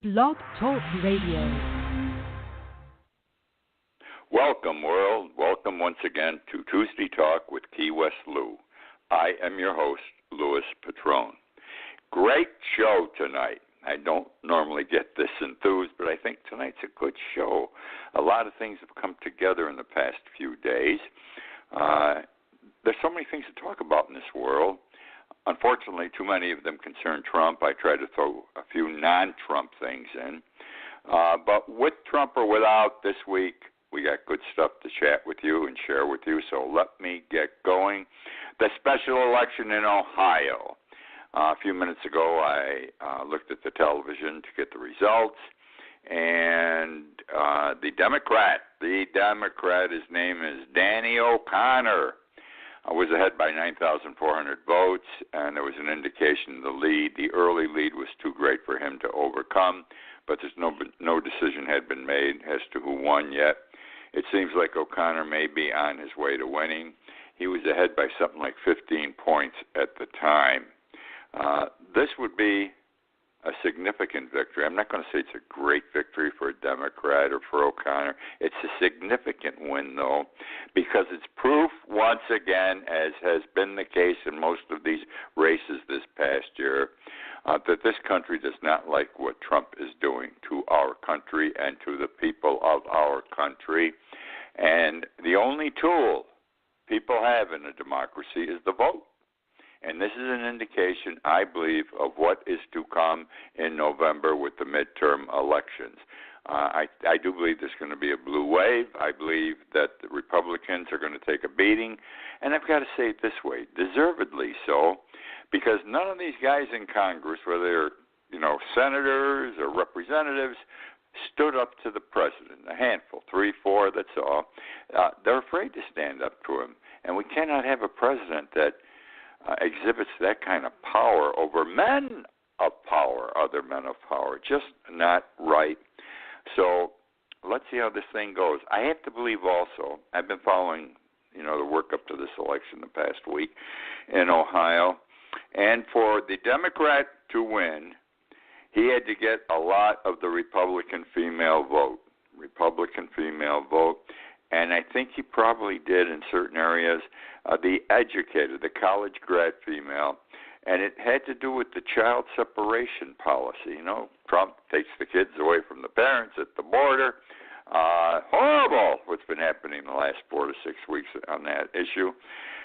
Blog Talk Radio. Welcome, world. Welcome once again to Tuesday Talk with Key West Lou. I am your host, Louis Patrone. Great show tonight. I don't normally get this enthused, but I think tonight's a good show. A lot of things have come together in the past few days. There's so many things to talk about in this world. Unfortunately, too many of them concern Trump. I try to throw a few non-Trump things in. But with Trump or without, this week we got good stuff to chat with you and share with you. So let me get going. The special election in Ohio. A few minutes ago, I looked at the television to get the results. And the Democrat, his name is Danny O'Connor, was ahead by 9,400 votes, and there was an indication the early lead was too great for him to overcome, but there's no decision had been made as to who won yet. It seems like O'Connor may be on his way to winning. He was ahead by something like 15 points at the time. This would be a significant victory. I'm not going to say it's a great victory for a Democrat or for O'Connor. It's a significant win, though, because it's proof, once again, as has been the case in most of these races this past year, that this country does not like what Trump is doing to our country and to the people of our country. And the only tool people have in a democracy is the vote. And this is an indication, I believe, of what is to come in November with the midterm elections. I do believe there's going to be a blue wave. I believe that the Republicans are going to take a beating. And I've got to say it this way, deservedly so, because none of these guys in Congress, whether they're, senators or representatives, stood up to the president. A handful, 3, 4, that's all. They're afraid to stand up to him. And we cannot have a president that exhibits that kind of power over men of power, other men of power. Just not right. So let's see how this thing goes. I have to believe also, I've been following, the work up to this election the past week in Ohio, and for the Democrat to win, he had to get a lot of the Republican female vote. And I think he probably did in certain areas, the educated, the college grad female, and it had to do with the child separation policy. Trump takes the kids away from the parents at the border. Horrible what's been happening in the last 4 to 6 weeks on that issue.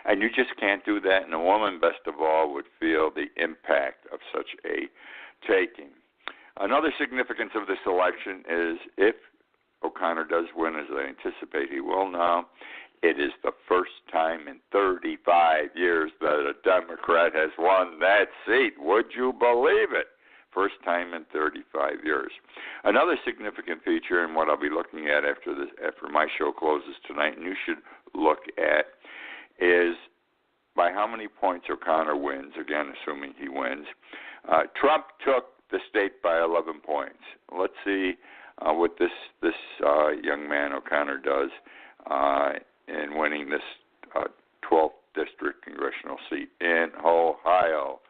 And you just can't do that, and a woman, best of all, would feel the impact of such a taking. Another significance of this election is if O'Connor does win, as I anticipate he will now, it is the first time in 35 years that a Democrat has won that seat. Would you believe it? First time in 35 years. Another significant feature, and what I'll be looking at after my show closes tonight, and you should look at, is by how many points O'Connor wins, again, assuming he wins. Trump took the state by 11 points. Let's see what this young man O'Connor does in winning this 12th district congressional seat in Ohio.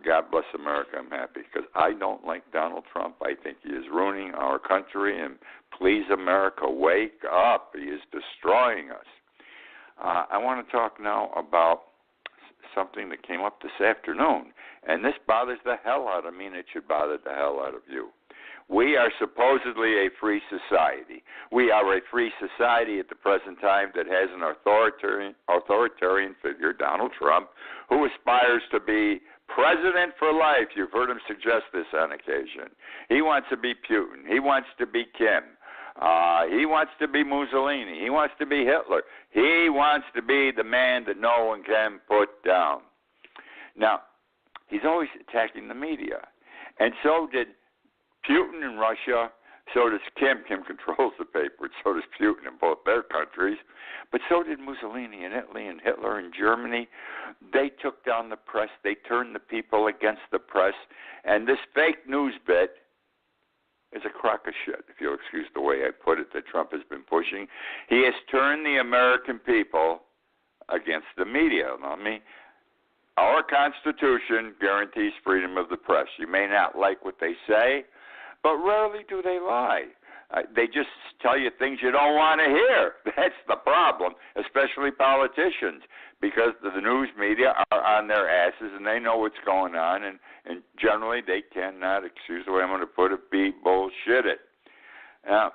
God bless America. I'm happy because I don't like Donald Trump. I think he is ruining our country, and please, America, wake up. He is destroying us. I want to talk now about something that came up this afternoon, and this bothers the hell out of me, and it should bother the hell out of you. We are supposedly a free society. We are a free society at the present time that has an authoritarian figure, Donald Trump, who aspires to be president for life. You've heard him suggest this on occasion. He wants to be Putin. He wants to be Kim. He wants to be Mussolini. He wants to be Hitler. He wants to be the man that no one can put down. Now, he's always attacking the media. And so did Putin in Russia, so does Kim. Kim controls the paper, and so does Putin in both their countries. But so did Mussolini in Italy and Hitler in Germany. They took down the press. They turned the people against the press. And this fake news bit is a crock of shit, if you'll excuse the way I put it, that Trump has been pushing. He has turned the American people against the media. Our Constitution guarantees freedom of the press. You may not like what they say, but rarely do they lie. They just tell you things you don't want to hear. That's the problem, especially politicians, because the news media are on their asses and they know what's going on, and generally they cannot, excuse the way I'm going to put it, be bullshitted. Now,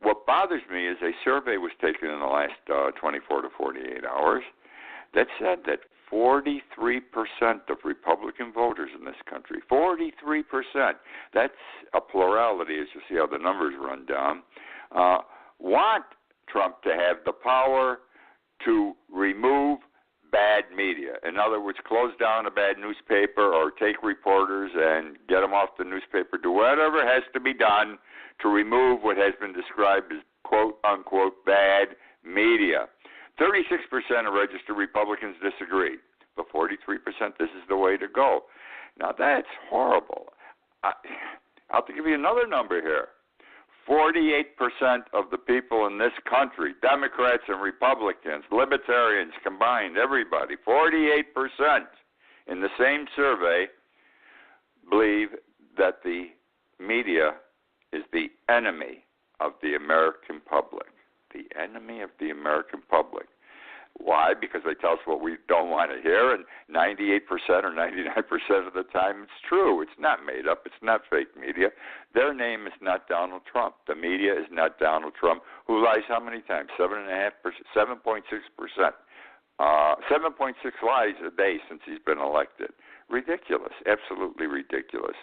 what bothers me is a survey was taken in the last 24 to 48 hours that said that 43% of Republican voters in this country, 43%, that's a plurality as you see how the numbers run down, want Trump to have the power to remove bad media. In other words, close down a bad newspaper or take reporters and get them off the newspaper, do whatever has to be done to remove what has been described as quote-unquote bad media. 36% of registered Republicans disagreed, but 43% this is the way to go. Now, that's horrible. I'll give you another number here. 48% of the people in this country, Democrats and Republicans, Libertarians combined, everybody, 48% in the same survey believe that the media is the enemy of the American public. The enemy of the American public. Why? Because they tell us what we don't want to hear, and 98% or 99% of the time it's true. It's not made up. It's not fake media. Their name is not Donald Trump. The media is not Donald Trump, who lies how many times? 7.5%, 7.6%. 7.6 lies a day since he's been elected. Ridiculous. Absolutely ridiculous.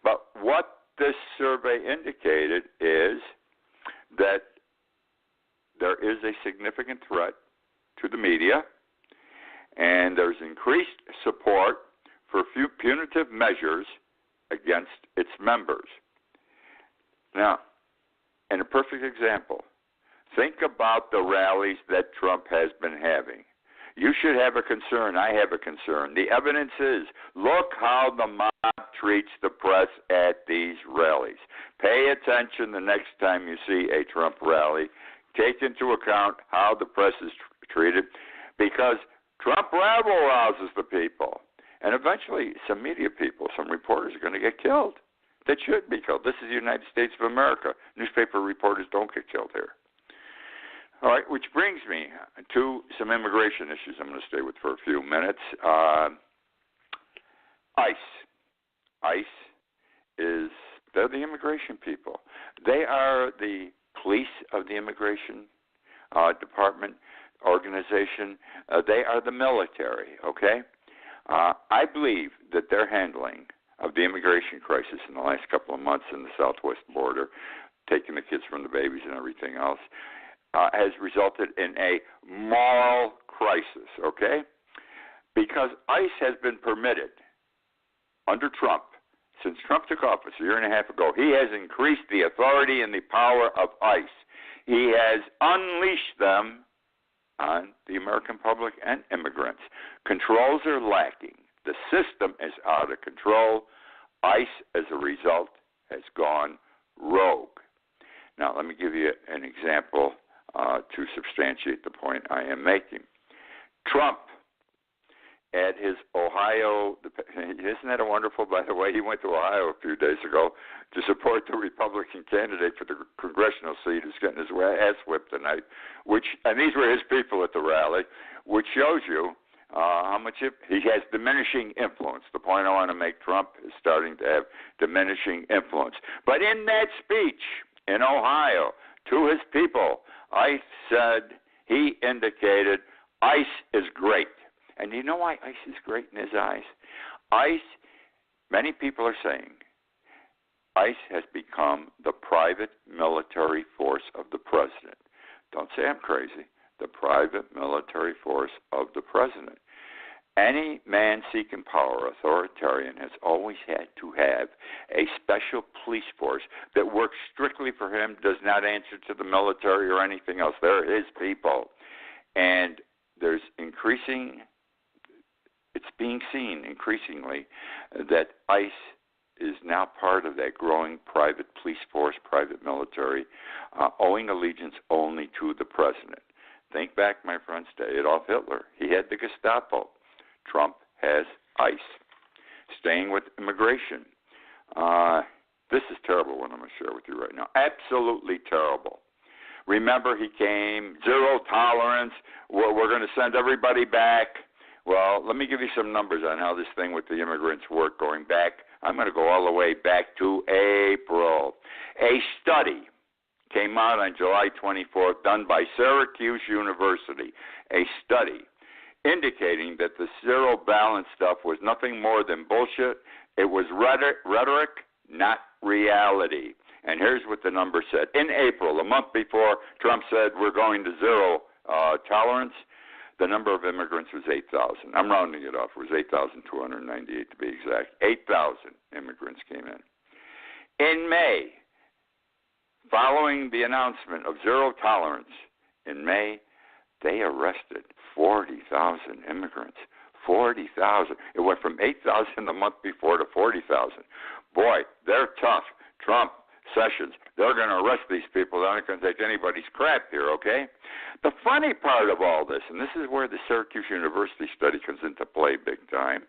But what this survey indicated is that there is a significant threat to the media, and there's increased support for punitive measures against its members. Now, in a perfect example, think about the rallies that Trump has been having. You should have a concern. I have a concern. The evidence is, look how the mob treats the press at these rallies. Pay attention the next time you see a Trump rally. Take into account how the press is treated, because Trump rabble-rouses the people. And eventually some media people, some reporters are going to get killed. That should be killed. This is the United States of America. Newspaper reporters don't get killed here. All right, which brings me to some immigration issues I'm going to stay with for a few minutes. ICE they're the immigration people. They are the police of the immigration department, organization. They are the military, okay? I believe that their handling of the immigration crisis in the last couple of months in the southwest border, taking the kids from the babies and everything else, has resulted in a moral crisis, okay? Because ICE has been permitted under Trump, since Trump took office a year and a half ago, he has increased the authority and the power of ICE. He has unleashed them on the American public and immigrants. Controls are lacking. The system is out of control. ICE, as a result, has gone rogue. Now, let me give you an example to substantiate the point I am making. Trump, at his Ohio, isn't that wonderful, by the way? He went to Ohio a few days ago to support the Republican candidate for the congressional seat who's getting his ass whipped tonight, and these were his people at the rally, which shows you how much he has diminishing influence. The point I want to make, Trump is starting to have diminishing influence. But in that speech in Ohio to his people, he indicated ICE is great. And you know why ICE is great in his eyes? ICE, many people are saying, ICE has become the private military force of the president. Don't say I'm crazy. The private military force of the president. Any man seeking power, authoritarian, has always had to have a special police force that works strictly for him, does not answer to the military or anything else. They're his people. And there's it's being seen increasingly that ICE is now part of that growing private police force, private military, owing allegiance only to the president. Think back, my friends, to Adolf Hitler. He had the Gestapo. Trump has ICE. Staying with immigration. This I'm going to share with you right now. Absolutely terrible. Remember, he came, zero tolerance, we're going to send everybody back. Well, let me give you some numbers on how this thing with the immigrants worked going back. I'm going to go all the way back to April. A study came out on July 24th done by Syracuse University, a study indicating that the zero balance stuff was nothing more than bullshit. It was rhetoric, not reality. And here's what the number said. In April, a month before Trump said we're going to zero tolerance, the number of immigrants was 8,000. I'm rounding it off. It was 8,298 to be exact. 8,000 immigrants came in. In May, following the announcement of zero tolerance in May, they arrested 40,000 immigrants. 40,000. It went from 8,000 the month before to 40,000. Boy, they're tough. Trump, Sessions, they're going to arrest these people. They're not going to take anybody's crap here, okay? The funny part of all this, and this is where the Syracuse University study comes into play big time,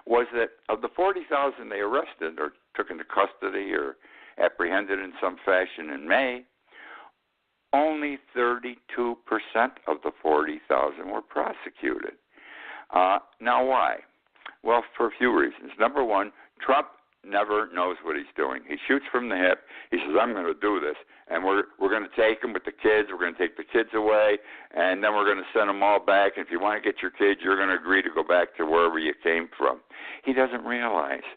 was that of the 40,000 they arrested or took into custody or apprehended in some fashion in May, only 32% of the 40,000 were prosecuted. Now, why? Well, for a few reasons. Number one, Trump never knows what he's doing. He shoots from the hip. He says, I'm going to do this, and we're going to take them with the kids. We're going to take the kids away, and then we're going to send them all back. And if you want to get your kids, you're going to agree to go back to wherever you came from. He doesn't realize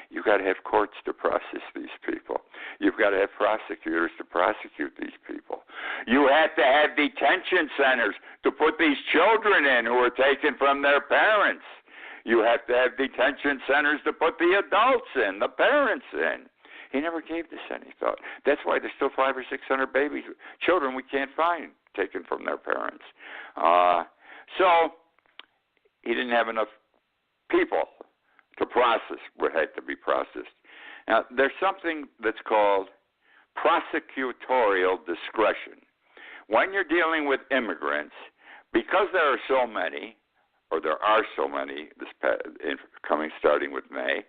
you've got to have courts to process these people. You've got to have prosecutors to prosecute these people. You have to have detention centers to put these children in who are taken from their parents. You have to have detention centers to put the adults in, the parents in. He never gave this any thought. That's why there's still 500 or 600 babies, children we can't find taken from their parents. So he didn't have enough people to process what had to be processed. Now, there's something that's called prosecutorial discretion. When you're dealing with immigrants, because there are so many, or there are so many starting with May,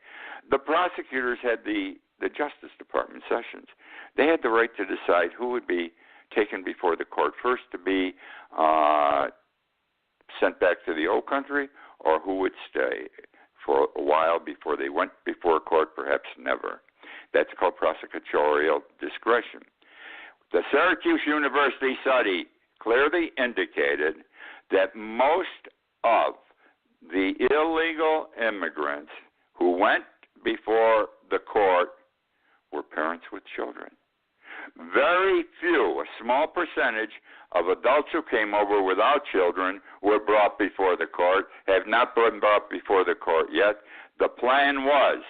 the prosecutors had the Justice Department sessions. They had the right to decide who would be taken before the court first to be sent back to the old country, or who would stay for a while before they went before court, perhaps never. That's called prosecutorial discretion. The Syracuse University study clearly indicated that most of the illegal immigrants who went before the court were parents with children. Very few, a small percentage of adults who came over without children were brought before the court, have not been brought before the court yet. The plan was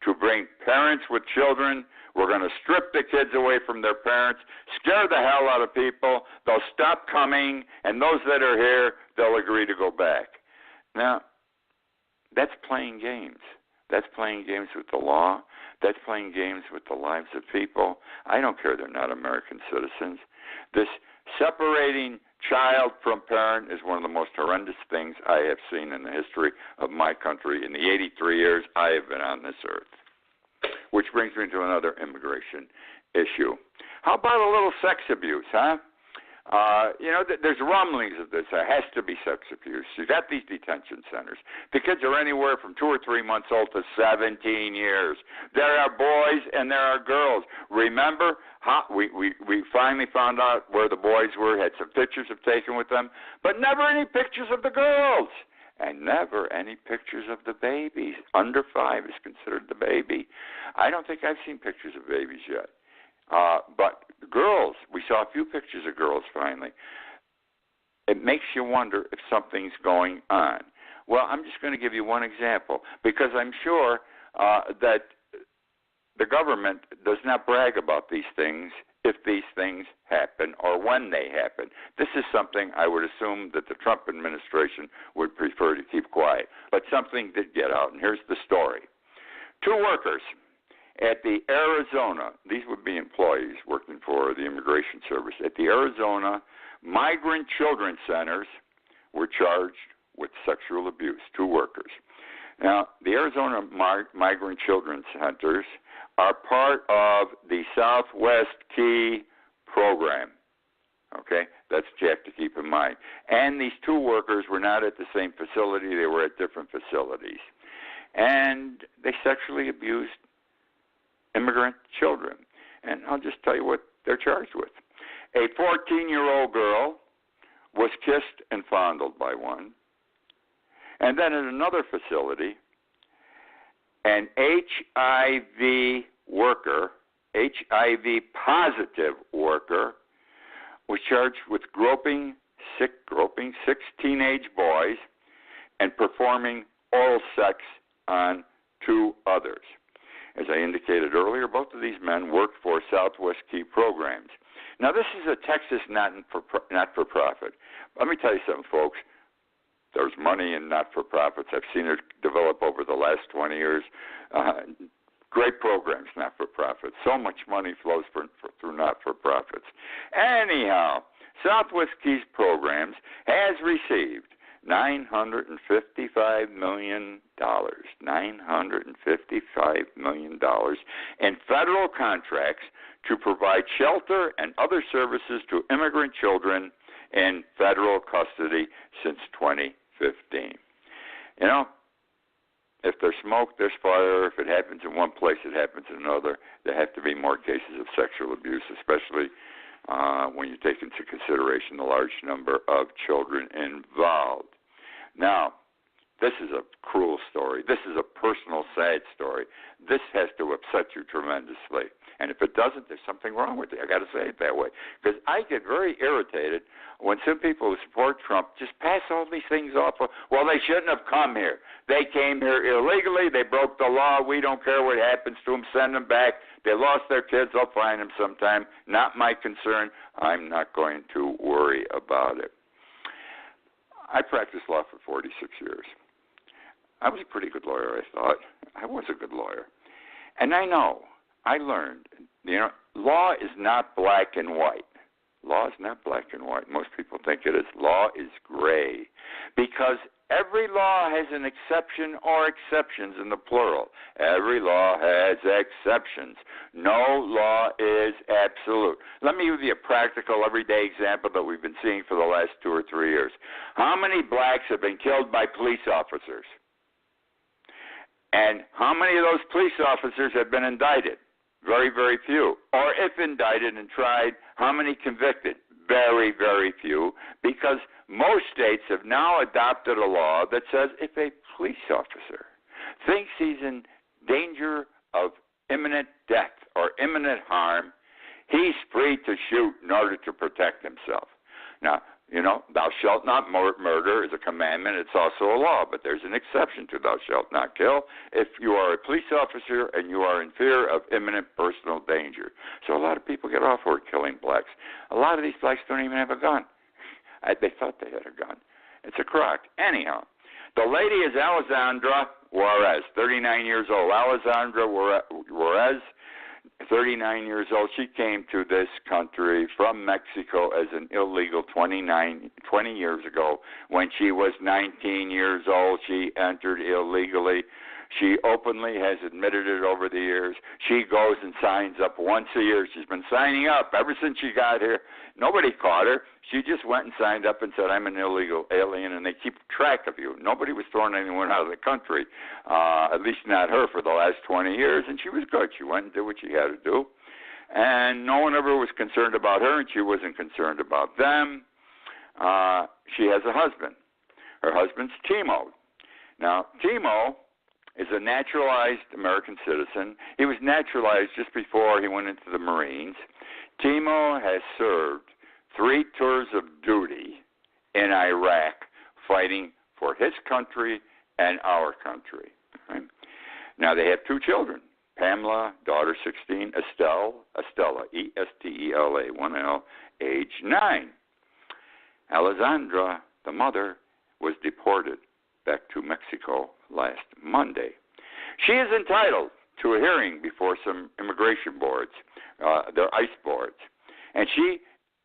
to bring parents with children. We're going to strip the kids away from their parents, scare the hell out of people. They'll stop coming, and those that are here, they'll agree to go back. Now, that's playing games. That's playing games with the law. That's playing games with the lives of people. I don't care they're not American citizens. This separating child from parent is one of the most horrendous things I have seen in the history of my country in the 83 years I have been on this earth. Which brings me to another immigration issue. How about a little sex abuse, huh? There's rumblings of this. There has to be sex abuse. You've got these detention centers. The kids are anywhere from 2 or 3 months old to 17 years. There are boys and there are girls. Remember, we finally found out where the boys were, had some pictures taken with them, but never any pictures of the girls. And never any pictures of the babies. Under 5 is considered the baby. I don't think I've seen pictures of babies yet. But girls, we saw a few pictures of girls finally. It makes you wonder if something's going on. Well, I'm just going to give you one example, because I'm sure that the government does not brag about these things if these things happen or when they happen. This is something I would assume that the Trump administration would prefer to keep quiet. But something did get out, and here's the story. 2 workers at the Arizona, these would be employees working for the Immigration Service, at the Arizona Migrant Children Centers were charged with sexual abuse, 2 workers. Now, the Arizona Migrant Children Centers are part of the Southwest Key program. Okay, that's what you have to keep in mind. And these two workers were not at the same facility, they were at different facilities. And they sexually abused immigrant children. And I'll just tell you what they're charged with. A 14-year-old girl was kissed and fondled by one. And then at another facility, an HIV worker, HIV positive worker, was charged with groping 6 teenage boys and performing oral sex on 2 others. As I indicated earlier, both of these men worked for Southwest Key programs. Now, this is a Texas not-for-profit. Let me tell you something, folks. There's money in not-for-profits. I've seen it develop over the last 20 years. Great programs, not-for-profits. So much money flows through not-for-profits. Anyhow, Southwest Keys Programs has received $955 million in federal contracts to provide shelter and other services to immigrant children in federal custody since 2015. You know, if there's smoke, there's fire. If it happens in one place, it happens in another. There have to be more cases of sexual abuse, especially when you take into consideration the large number of children involved. Now, this is a cruel story. This is a personal, sad story. This has to upset you tremendously. And if it doesn't, there's something wrong with it. I got to say it that way. Because I get very irritated when some people who support Trump just pass all these things off. Well, they shouldn't have come here. They came here illegally. They broke the law. We don't care what happens to them. Send them back. They lost their kids. I'll find them sometime. Not my concern. I'm not going to worry about it. I practiced law for 46 years. I was a pretty good lawyer, I thought. I was a good lawyer. And I learned, law is not black and white. Law is not black and white. Most people think it is. Law is gray. Because every law has an exception or exceptions in the plural. Every law has exceptions. No law is absolute. Let me give you a practical, everyday example that we've been seeing for the last 2 or 3 years. How many blacks have been killed by police officers? And how many of those police officers have been indicted? Very, very few. Or if indicted and tried, how many convicted? Very, very few. Because most states have now adopted a law that says if a police officer thinks he's in danger of imminent death or imminent harm, he's free to shoot in order to protect himself. Now, thou shalt not murder is a commandment. It's also a law, but there's an exception to thou shalt not kill if you are a police officer and you are in fear of imminent personal danger. So a lot of people get off for killing blacks. A lot of these blacks don't even have a gun. They thought they had a gun. It's a crock. Anyhow, the lady is Alessandra Juarez, 39 years old. Alessandra Juarez, 39 years old. She came to this country from Mexico as an illegal 20 years ago. When she was 19 years old, she entered illegally. She openly has admitted it over the years. She goes and signs up once a year. She's been signing up ever since she got here. Nobody caught her. She just went and signed up and said, I'm an illegal alien, and they keep track of you. Nobody was throwing anyone out of the country, at least not her, for the last 20 years, and she was good. She went and did what she had to do. And no one ever was concerned about her, and she wasn't concerned about them. She has a husband. Her husband's Timo. Now, Timo is a naturalized American citizen. He was naturalized just before he went into the Marines. Timo has served 3 tours of duty in Iraq fighting for his country and our country. Right? Now, they have 2 children, Pamela, daughter 16, Estella, Estella, 1L, age 9. Alessandra, the mother, was deported back to Mexico last Monday. She is entitled to a hearing before some immigration boards, their ICE boards, and she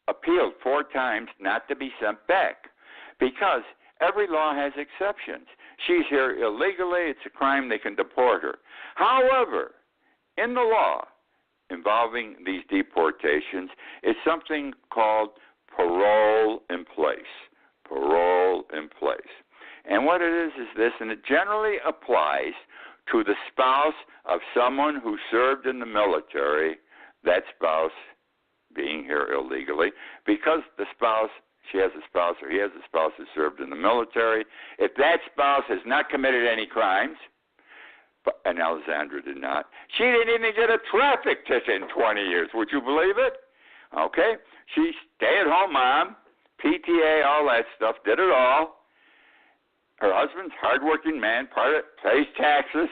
appealed 4 times not to be sent back because every law has exceptions. She's here illegally. It's a crime. They can deport her. However, in the law involving these deportations is something called parole in place. Parole in place. And what it is this, and it generally applies to the spouse of someone who served in the military, that spouse being here illegally, because the spouse, she has a spouse or he has a spouse who served in the military, if that spouse has not committed any crimes, and Alessandra did not, she didn't even get a traffic ticket in 20 years. Would you believe it? Okay? She's stay-at-home mom, PTA, all that stuff, did it all. Her husband's hardworking man, pays taxes.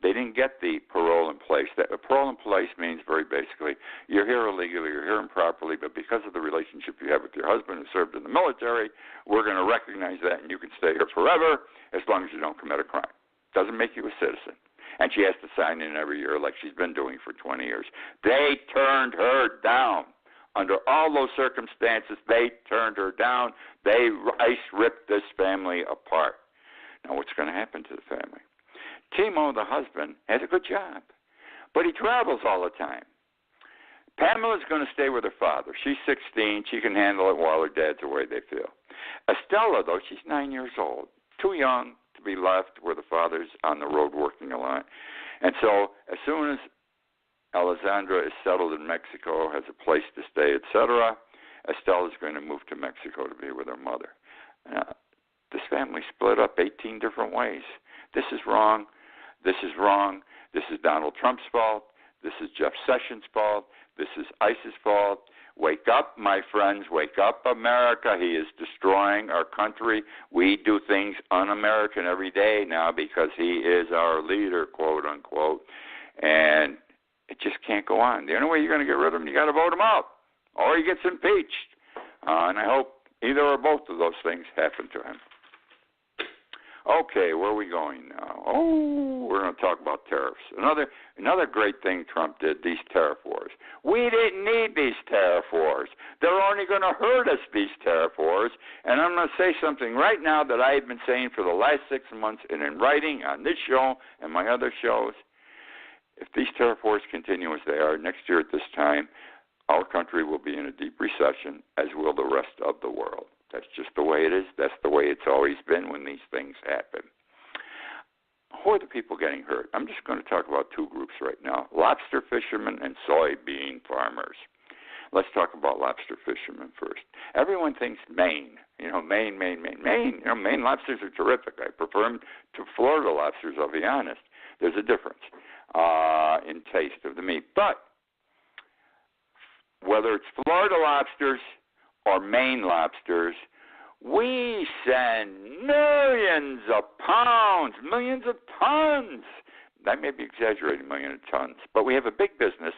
They didn't get the parole in place. That parole in place means very basically you're here illegally, you're here improperly, but because of the relationship you have with your husband who served in the military, we're going to recognize that and you can stay here forever as long as you don't commit a crime. Doesn't make you a citizen. And she has to sign in every year like she's been doing for 20 years. They turned her down. Under all those circumstances, they turned her down. They ripped this family apart. Now, what's going to happen to the family? Timo, the husband, has a good job, but he travels all the time. Pamela's going to stay with her father. She's 16. She can handle it while her dad's away, they feel. Estella, though, she's 9 years old, too young to be left where the father's on the road working a lot. And so as soon as Alessandra is settled in Mexico, has a place to stay, etc., Estella's going to move to Mexico to be with her mother. This family split up 18 different ways. This is wrong. This is wrong. This is Donald Trump's fault. This is Jeff Sessions' fault. This is ICE's fault. Wake up, my friends. Wake up, America. He is destroying our country. We do things un-American every day now because he is our leader, quote, unquote. And it just can't go on. The only way you're going to get rid of him, you got to vote him out, or he gets impeached. And I hope either or both of those things happen to him. Okay, where are we going now? Oh, we're going to talk about tariffs. Another great thing Trump did, these tariff wars. We didn't need these tariff wars. They're only going to hurt us, these tariff wars. And I'm going to say something right now that I've been saying for the last 6 months and in writing on this show and my other shows. If these tariff wars continue as they are next year at this time, our country will be in a deep recession, as will the rest of the world. That's just the way it is. That's the way it's always been when these things happen. Who are the people getting hurt? I'm just going to talk about two groups right now, lobster fishermen and soybean farmers. Let's talk about lobster fishermen first. Everyone thinks Maine. Maine. Maine lobsters are terrific. I prefer them to Florida lobsters, I'll be honest. There's a difference in taste of the meat. But whether it's Florida lobsters or Maine lobsters, we send millions of pounds, millions of tons. I may be exaggerating, millions of tons, but we have a big business.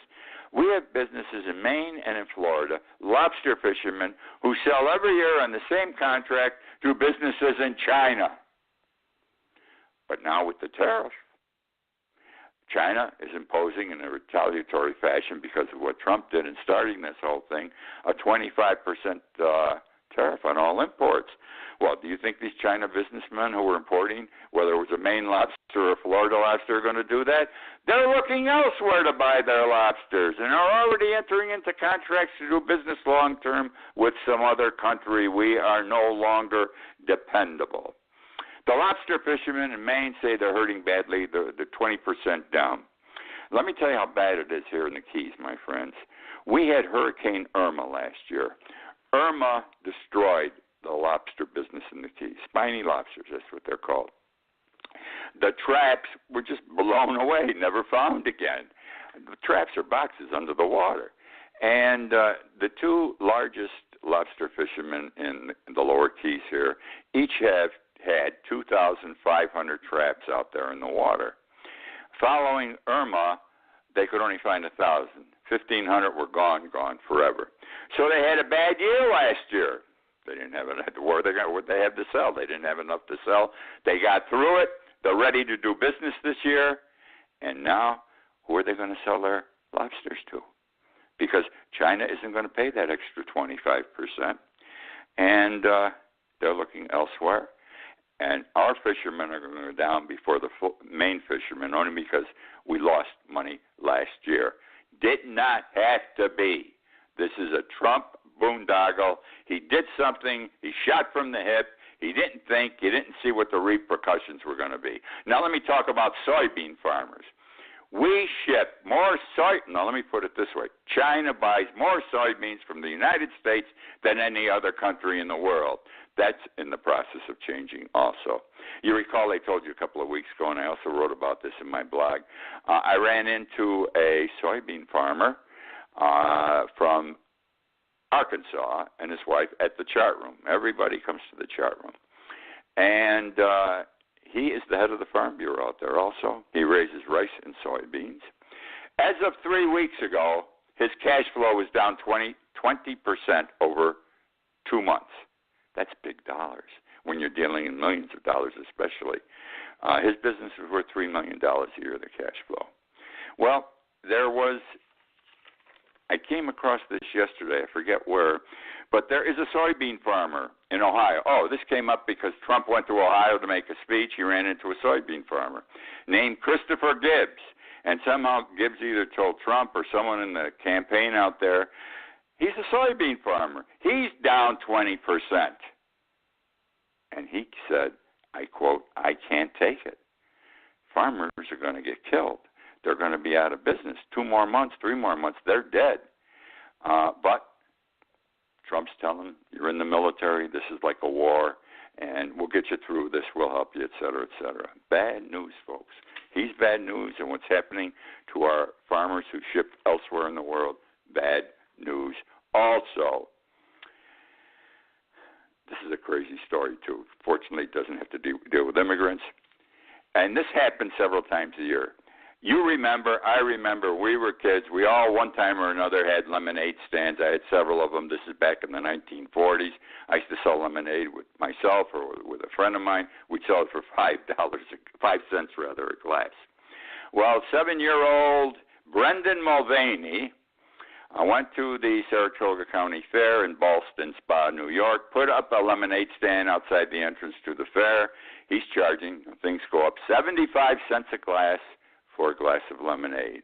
We have businesses in Maine and in Florida, lobster fishermen who sell every year on the same contract to businesses in China. But now with the tariff, China is imposing in a retaliatory fashion because of what Trump did in starting this whole thing, a 25% tariff on all imports. Well, do you think these China businessmen who were importing, whether it was a Maine lobster or a Florida lobster, are going to do that? They're looking elsewhere to buy their lobsters and are already entering into contracts to do business long term with some other country. We are no longer dependable. The lobster fishermen in Maine say they're hurting badly. They're 20% down. Let me tell you how bad it is here in the Keys, my friends. We had Hurricane Irma last year. Irma destroyed the lobster business in the Keys. Spiny lobsters, that's what they're called. The traps were just blown away, never found again. The traps are boxes under the water. And the two largest lobster fishermen in the lower Keys here each have had 2,500 traps out there in the water. Following Irma, they could only find 1,000. 1,500 were gone forever. So they had a bad year last year. They didn't have enough. What they had to sell? They didn't have enough to sell. They got through it. They're ready to do business this year. And now, who are they going to sell their lobsters to? Because China isn't going to pay that extra 25%. And they're looking elsewhere. and our fishermen are going to go down before the main fishermen, only because we lost money last year. Did not have to be. This is a Trump boondoggle. He did something. He shot from the hip. He didn't think. He didn't see what the repercussions were going to be. Now let me talk about soybean farmers. We ship more now let me put it this way. China buys more soybeans from the United States than any other country in the world. That's in the process of changing also. You recall I told you a couple of weeks ago, and I also wrote about this in my blog. I ran into a soybean farmer from Arkansas and his wife at the chart room. Everybody comes to the chart room. And he is the head of the Farm Bureau out there also. He raises rice and soybeans. As of 3 weeks ago, his cash flow was down 20% over 2 months. That's big dollars when you're dealing in millions of dollars especially. His business was worth $3 million a year, the cash flow. Well, I came across this yesterday, I forget where, but there is a soybean farmer in Ohio. Oh, this came up because Trump went to Ohio to make a speech. He ran into a soybean farmer named Christopher Gibbs. And somehow Gibbs either told Trump or someone in the campaign out there, he's a soybean farmer. He's down 20%. And he said, I quote, I can't take it. Farmers are going to get killed. They're going to be out of business. 2 more months, 3 more months, they're dead. But Trump's telling them, you're in the military, this is like a war, and we'll get you through this, we'll help you, et cetera, et cetera. Bad news, folks. He's bad news, and what's happening to our farmers who ship elsewhere in the world, bad news also. This is a crazy story, too. Fortunately, it doesn't have to deal with immigrants. And this happens several times a year. You remember, I remember, we were kids. We all, one time or another, had lemonade stands. I had several of them. This is back in the 1940s. I used to sell lemonade with myself or with a friend of mine. We'd sell it for $5 cents a glass. Well, 7-year-old Brendan Mulvaney went to the Saratoga County Fair in Ballston Spa, New York, put up a lemonade stand outside the entrance to the fair. He's charging, things go up, 75 cents a glass for a glass of lemonade.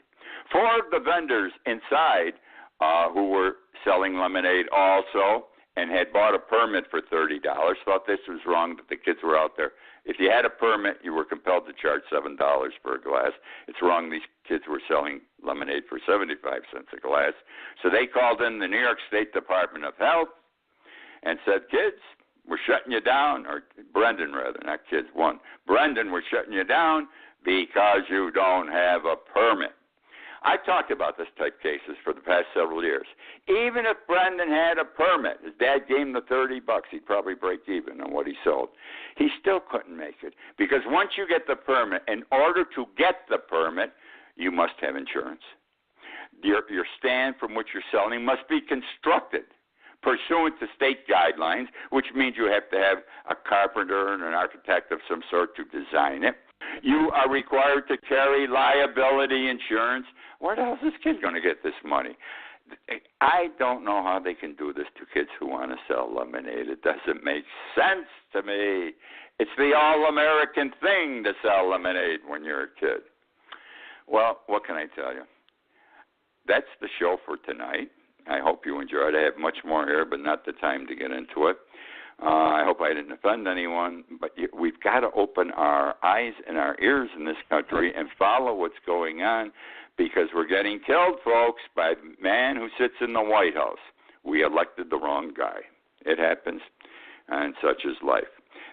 4 of the vendors inside who were selling lemonade also and had bought a permit for $30 thought this was wrong that the kids were out there. If you had a permit, you were compelled to charge $7 for a glass. It's wrong these kids were selling lemonade for 75 cents a glass. So they called in the New York State Department of Health and said, kids, we're shutting you down, or Brendan rather, not kids, one. Brendan, we're shutting you down because you don't have a permit. I talked about this type cases for the past several years. Even if Brendan had a permit, his dad gave him the $30, he'd probably break even on what he sold. He still couldn't make it because once you get the permit, in order to get the permit, you must have insurance. Your stand from which you're selling must be constructed pursuant to state guidelines, which means you have to have a carpenter and an architect of some sort to design it. You are required to carry liability insurance. Where the hell is this kid going to get this money? I don't know how they can do this to kids who want to sell lemonade. It doesn't make sense to me. It's the all-American thing to sell lemonade when you're a kid. Well, what can I tell you? That's the show for tonight. I hope you enjoyed it. I have much more here, but not the time to get into it. I hope I didn't offend anyone, but we've got to open our eyes and our ears in this country and follow what's going on because we're getting killed, folks, by the man who sits in the White House. We elected the wrong guy. It happens, and such is life.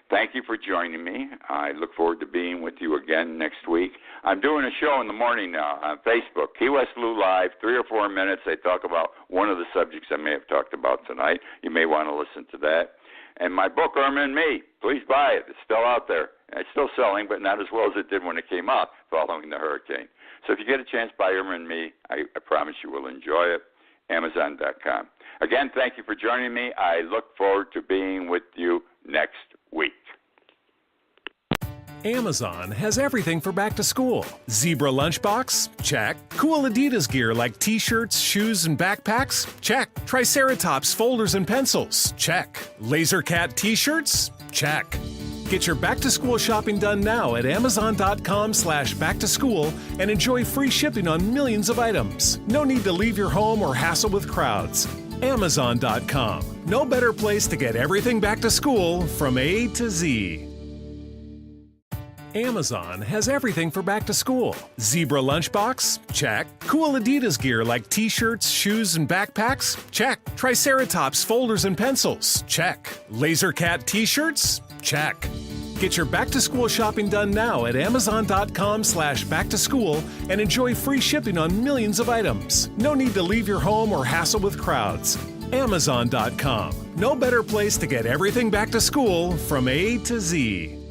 Thank you for joining me. I look forward to being with you again next week. I'm doing a show in the morning now on Facebook, Key West Lou Live, 3 or 4 minutes. I talk about one of the subjects I may have talked about tonight. You may want to listen to that. And my book, Irma and Me, please buy it. It's still out there. It's still selling, but not as well as it did when it came out following the hurricane. So if you get a chance, buy Irma and Me. I promise you will enjoy it. Amazon.com. Again, thank you for joining me. I look forward to being with you next week. Amazon has everything for back to school. Zebra lunchbox? Check. Cool Adidas gear like t-shirts, shoes, and backpacks? Check. Triceratops folders and pencils? Check. Laser Cat t-shirts? Check. Get your back-to-school shopping done now at amazon.com/back-to-school and enjoy free shipping on millions of items. No need to leave your home or hassle with crowds. Amazon.com. No better place to get everything back to school from A to Z. Amazon has everything for back to school. Zebra lunchbox? Check. Cool Adidas gear like t-shirts, shoes, and backpacks? Check. Triceratops folders and pencils? Check. Laser Cat t-shirts? Check. Get your back-to-school shopping done now at amazon.com/back-to-school and enjoy free shipping on millions of items. No need to leave your home or hassle with crowds. Amazon.com. No better place to get everything back to school from A to Z.